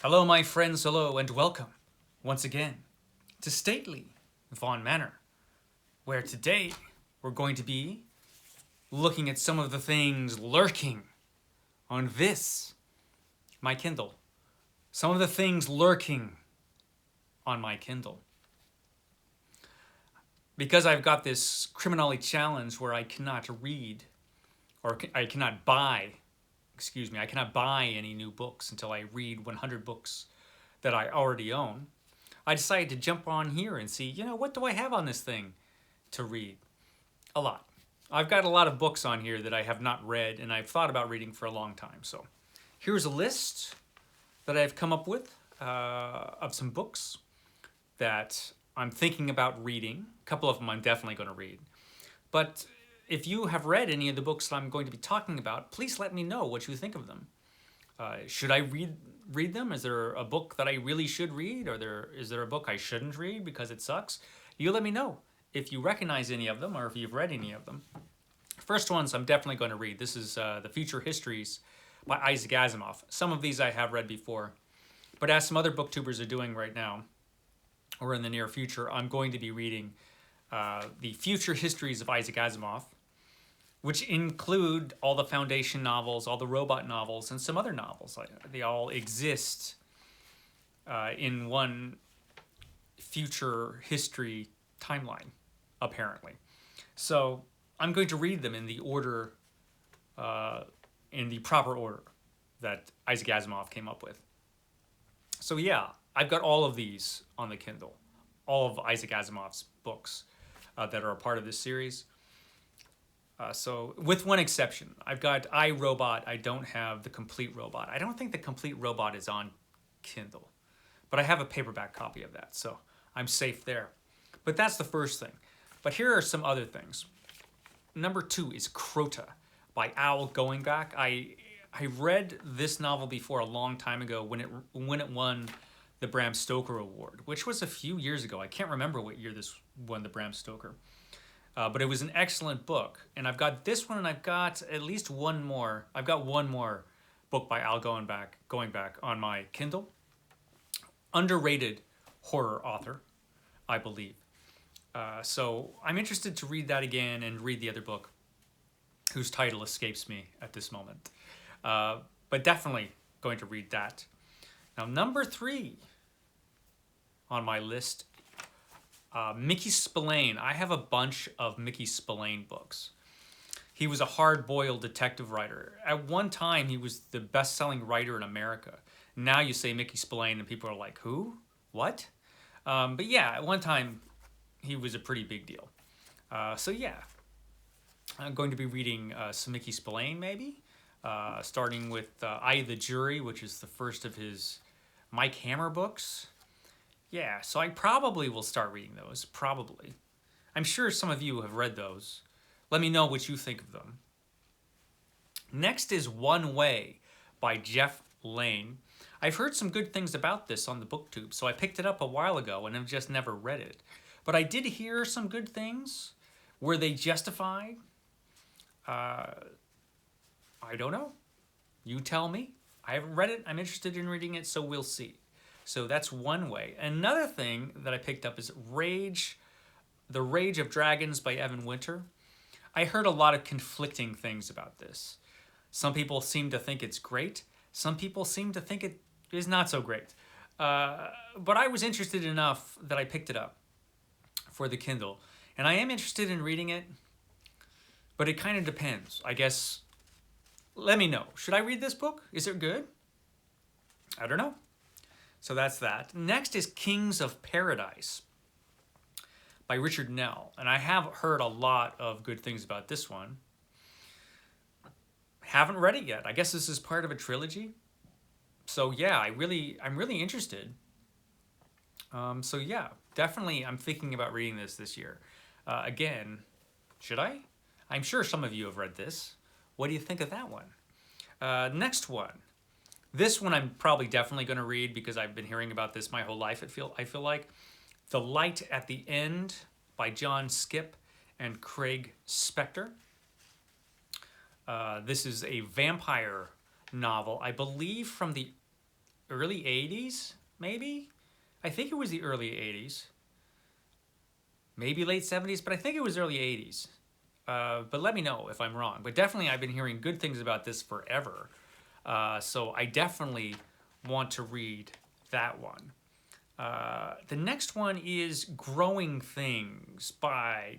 Hello, my friends, hello, and welcome once again to Stately Vaughan Manor, where today we're going to be looking at some of the things lurking on this, my Kindle. Some of the things lurking on my Kindle. Because I've got this criminally challenge where I cannot read, or I cannot buy, I cannot buy any new books until I read 100 books that I already own. I decided to jump on here and see, what do I have on this thing to read? A lot. I've got a lot of books on here that I have not read and I've thought about reading for a long time. So here's a list that I've come up with of some books that I'm thinking about reading. A couple of them I'm definitely going to read. But if you have read any of the books that I'm going to be talking about, please let me know what you think of them. Should I read them? Is there a book that I really should read? Or is there a book I shouldn't read because it sucks? You let me know if you recognize any of them or if you've read any of them. First ones I'm definitely going to read. This is The Future Histories by Isaac Asimov. Some of these I have read before. But as some other booktubers are doing right now, or in the near future, I'm going to be reading The Future Histories of Isaac Asimov, which include all the Foundation novels, all the robot novels, and some other novels. They all exist in one future history timeline, apparently. So I'm going to read them in the order, in the proper order that Isaac Asimov came up with. So yeah, I've got all of these on the Kindle, all of Isaac Asimov's books that are a part of this series. So with one exception, I've got iRobot. I don't have the Complete Robot. I don't think the Complete Robot is on Kindle, but I have a paperback copy of that, so I'm safe there. But that's the first thing. But here are some other things. Number 2 is Crato by Al Going Back. I read this novel before a long time ago when it won the Bram Stoker Award, which was a few years ago. I can't remember what year this won the Bram Stoker. But it was an excellent book. And I've got this one and I've got at least one more. I've got one more book by Al Going Back on my Kindle. Underrated horror author, I believe. So I'm interested to read that again and read the other book, whose title escapes me at this moment. But definitely going to read that. Now, number 3 on my list, Mickey Spillane. I have a bunch of Mickey Spillane books. He was a hard-boiled detective writer. At one time, he was the best-selling writer in America. Now you say Mickey Spillane and people are like, who? What? But yeah, at one time, he was a pretty big deal. So yeah, I'm going to be reading some Mickey Spillane maybe, starting with I, the Jury, which is the first of his Mike Hammer books. Yeah, so I probably will start reading those, probably. I'm sure some of you have read those. Let me know what you think of them. Next is One Way by Jeff Lane. I've heard some good things about this on the BookTube, so I picked it up a while ago and have just never read it. But I did hear some good things. Were they justified? I don't know. You tell me. I haven't read it. I'm interested in reading it, so we'll see. So that's One Way. Another thing that I picked up is The Rage of Dragons by Evan Winter. I heard a lot of conflicting things about this. Some people seem to think it's great. Some people seem to think it is not so great. But I was interested enough that I picked it up for the Kindle. And I am interested in reading it, but it kind of depends. I guess, let me know. Should I read this book? Is it good? I don't know. So that's that. Next is Kings of Paradise by Richard Nell. And I have heard a lot of good things about this one. Haven't read it yet. I guess this is part of a trilogy. So yeah, I'm really interested. So yeah, definitely I'm thinking about reading this year. Again, should I? I'm sure some of you have read this. What do you think of that one? Next one. This one I'm probably definitely going to read because I've been hearing about this my whole life. I feel like The Light at the End by John Skip and Craig Spector. This is a vampire novel, I believe from the early 80s, maybe? I think it was the early 80s. Maybe late 70s, but I think it was early 80s. But let me know if I'm wrong. But definitely, I've been hearing good things about this forever. So I definitely want to read that one. The next one is Growing Things by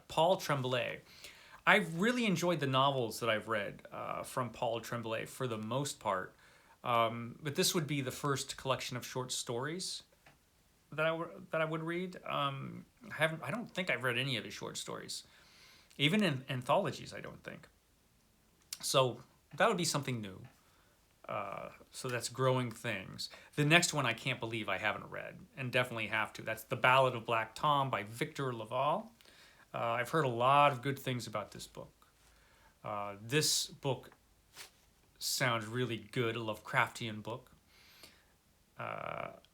Paul Tremblay. I've really enjoyed the novels that I've read from Paul Tremblay for the most part. But this would be the first collection of short stories that I would read. I don't think I've read any of his short stories, even in anthologies. I don't think. So that would be something new. So that's Growing Things. The next one I can't believe I haven't read, and definitely have to. That's The Ballad of Black Tom by Victor Laval. I've heard a lot of good things about this book. This book sounds really good, a Lovecraftian book.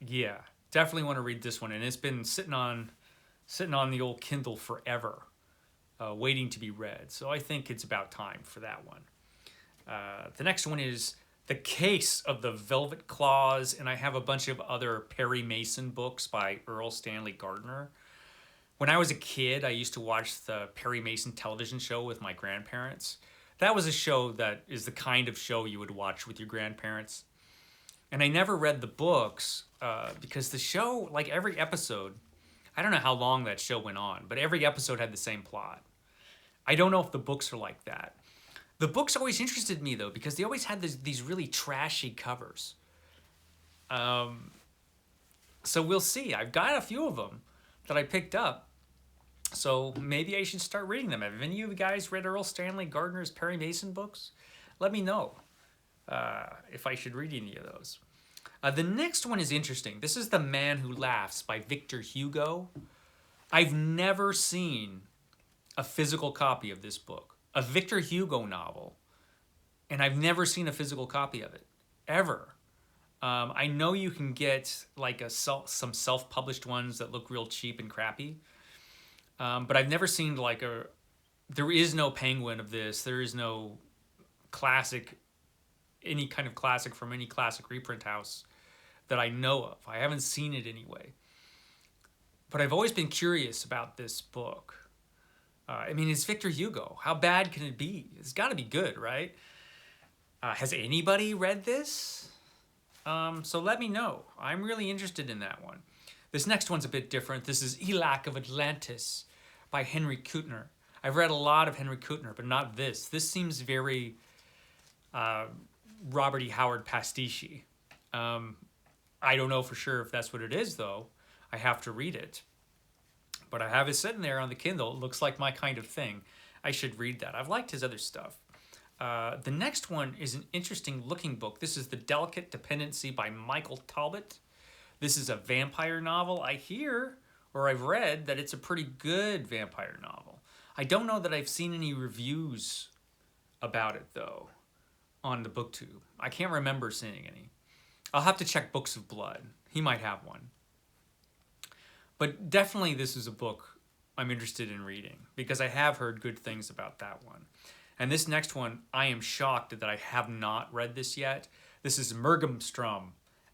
Yeah, definitely want to read this one, and it's been sitting on the old Kindle forever, waiting to be read. So I think it's about time for that one. The next one is The Case of the Velvet Claws, and I have a bunch of other Perry Mason books by Earl Stanley Gardner. When I was a kid, I used to watch the Perry Mason television show with my grandparents. That was a show that is the kind of show you would watch with your grandparents. And I never read the books because the show, like every episode, I don't know how long that show went on, but every episode had the same plot. I don't know if the books are like that. The books always interested me, though, because they always had these really trashy covers. So we'll see. I've got a few of them that I picked up. So maybe I should start reading them. Have any of you guys read Earl Stanley Gardner's Perry Mason books? Let me know if I should read any of those. The next one is interesting. This is The Man Who Laughs by Victor Hugo. I've never seen a physical copy of this book, a Victor Hugo novel, and I've never seen a physical copy of it, ever. I know you can get like some self-published ones that look real cheap and crappy, but I've never seen like there is no Penguin of this. There is no classic, any kind of classic from any classic reprint house that I know of. I haven't seen it anyway. But I've always been curious about this book. I mean, it's Victor Hugo. How bad can it be? It's got to be good, right? Has anybody read this? So let me know. I'm really interested in that one. This next one's a bit different. This is Lac of Atlantis by Henry Kuttner. I've read a lot of Henry Kuttner, but not this. This seems very Robert E. Howard pastiche. I don't know for sure if that's what it is, though. I have to read it. But I have it sitting there on the Kindle. It looks like my kind of thing. I should read that. I've liked his other stuff. The next one is an interesting looking book. This is The Delicate Dependency by Michael Talbot. This is a vampire novel. I hear, or I've read, that it's a pretty good vampire novel. I don't know that I've seen any reviews about it, though, on the BookTube. I can't remember seeing any. I'll have to check Books of Blood. He might have one. But definitely this is a book I'm interested in reading because I have heard good things about that one. And this next one, I am shocked that I have not read this yet. This is Morgemstrum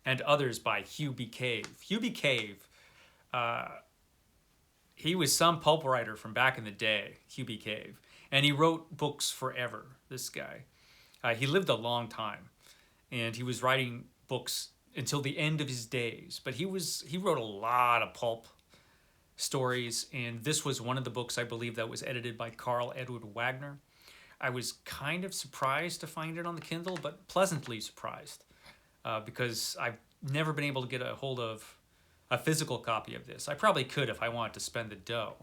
and Others by Hugh B. Cave. Hugh B. Cave, he was some pulp writer from back in the day, Hugh B. Cave. And he wrote books forever, this guy. He lived a long time. And he was writing books until the end of his days. But he wrote a lot of pulp stories. And this was one of the books, I believe, that was edited by Carl Edward Wagner. I was kind of surprised to find it on the Kindle, but pleasantly surprised. Because I've never been able to get a hold of a physical copy of this. I probably could if I wanted to spend the dough.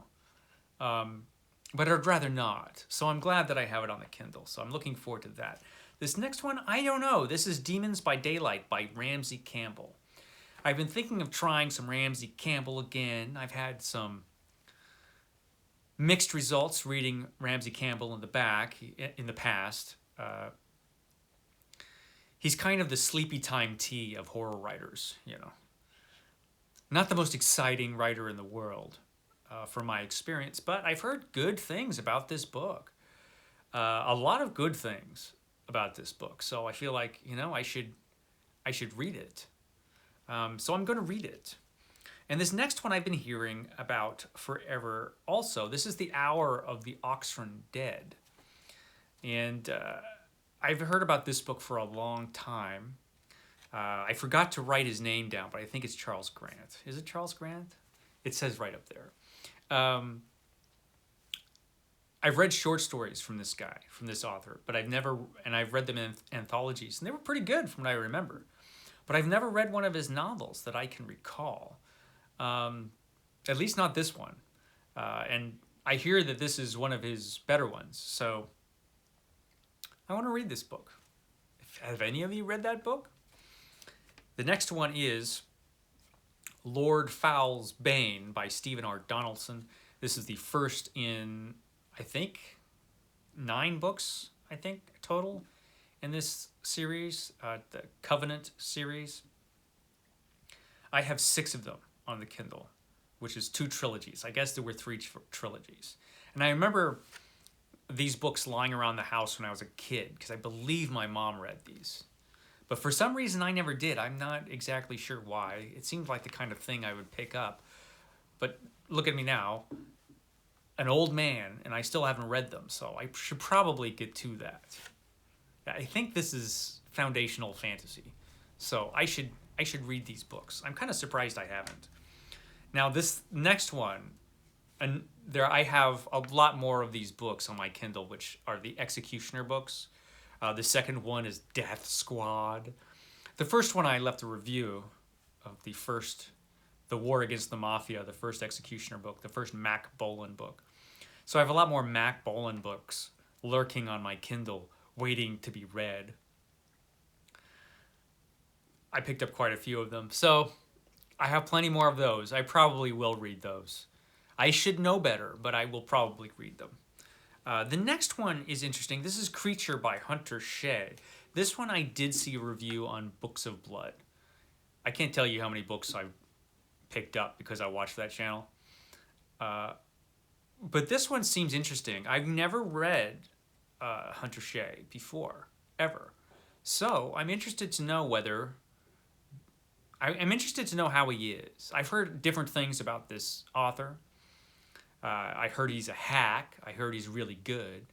But I'd rather not. So I'm glad that I have it on the Kindle. So I'm looking forward to that. This next one, I don't know. This is Demons by Daylight by Ramsey Campbell. I've been thinking of trying some Ramsey Campbell again. I've had some mixed results reading Ramsey Campbell in the past. He's kind of the sleepy time tea of horror writers, you know. Not the most exciting writer in the world, from my experience, but I've heard good things about this book. A lot of good things about this book. So I feel like, you know, I should I should read it. So I'm going to read it. And this next one I've been hearing about forever also. This is The Hour of the Oxford Dead. And I've heard about this book for a long time. I forgot to write his name down, but I think it's Charles Grant. Is it Charles Grant? It says right up there. I've read short stories from this guy, from this author, but I've read them in anthologies, and they were pretty good from what I remember. But I've never read one of his novels that I can recall. At least not this one. And I hear that this is one of his better ones. So I want to read this book. Have any of you read that book? The next one is Lord Fowles' Bane by Stephen R. Donaldson. This is the first in, I think, 9 books, total in this series, the Covenant series. I have 6 of them on the Kindle, which is 2 trilogies. I guess there were 3 trilogies. And I remember these books lying around the house when I was a kid, because I believe my mom read these. But for some reason, I never did. I'm not exactly sure why. It seemed like the kind of thing I would pick up. But look at me now, an old man, and I still haven't read them, so I should probably get to that. I think this is foundational fantasy, so I should read these books. I'm kind of surprised I haven't. Now this next one, and I have a lot more of these books on my Kindle, which are the Executioner books. The second one is Death Squad. The first one I left a review of the War Against the Mafia, the first Executioner book, the first Mac Bolan book. So I have a lot more Mac Bolan books lurking on my Kindle, waiting to be read. I picked up quite a few of them, so I have plenty more of those. I probably will read those. I should know better, but I will probably read them. The next one is interesting. This is Creature by Hunter Shea. This one I did see a review on Books of Blood. I can't tell you how many books I've picked up because I watched that channel. But this one seems interesting. I've never read Hunter Shea before, ever. So I'm interested to know I'm interested to know how he is. I've heard different things about this author. I heard he's a hack. I heard he's really good.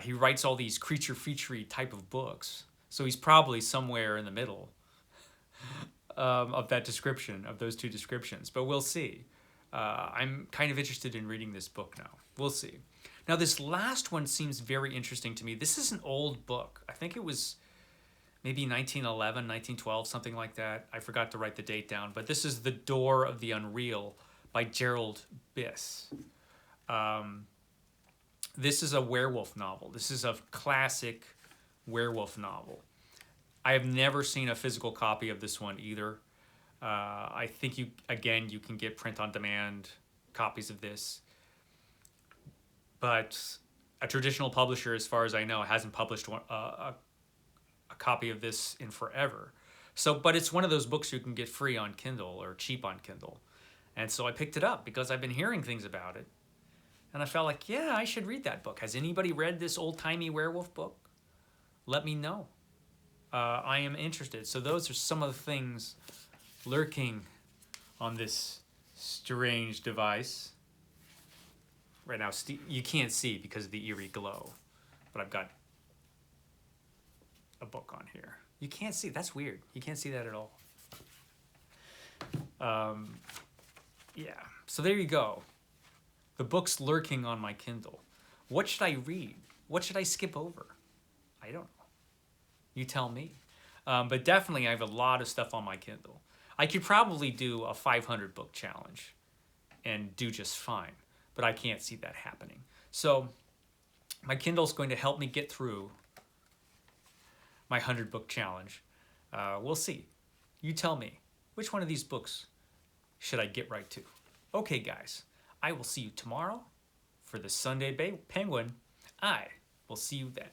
He writes all these creature-feature-y type of books. So he's probably somewhere in the middle of that description, of those 2 descriptions. But we'll see. I'm kind of interested in reading this book now. We'll see. Now, this last one seems very interesting to me. This is an old book. I think it was maybe 1911, 1912, something like that. I forgot to write the date down. But this is The Door of the Unreal by Gerald Biss. This is a werewolf novel. This is a classic werewolf novel. I have never seen a physical copy of this one either. I think you can get print-on-demand copies of this. But a traditional publisher, as far as I know, hasn't published a copy of this in forever. But it's one of those books you can get free on Kindle or cheap on Kindle. And so I picked it up because I've been hearing things about it. And I felt like, yeah, I should read that book. Has anybody read this old-timey werewolf book? Let me know. I am interested. So those are some of the things lurking on this strange device. Right now, you can't see because of the eerie glow. But I've got a book on here. You can't see. That's weird. You can't see that at all. Yeah. So there you go. The books lurking on my Kindle. What should I read? What should I skip over? I don't know. You tell me. But definitely I have a lot of stuff on my Kindle. I could probably do a 500 book challenge and do just fine. But I can't see that happening. So my Kindle's going to help me get through my 100 book challenge. We'll see. You tell me. Which one of these books should I get right to? Okay, guys. I will see you tomorrow for the Sunday Penguin. I will see you then.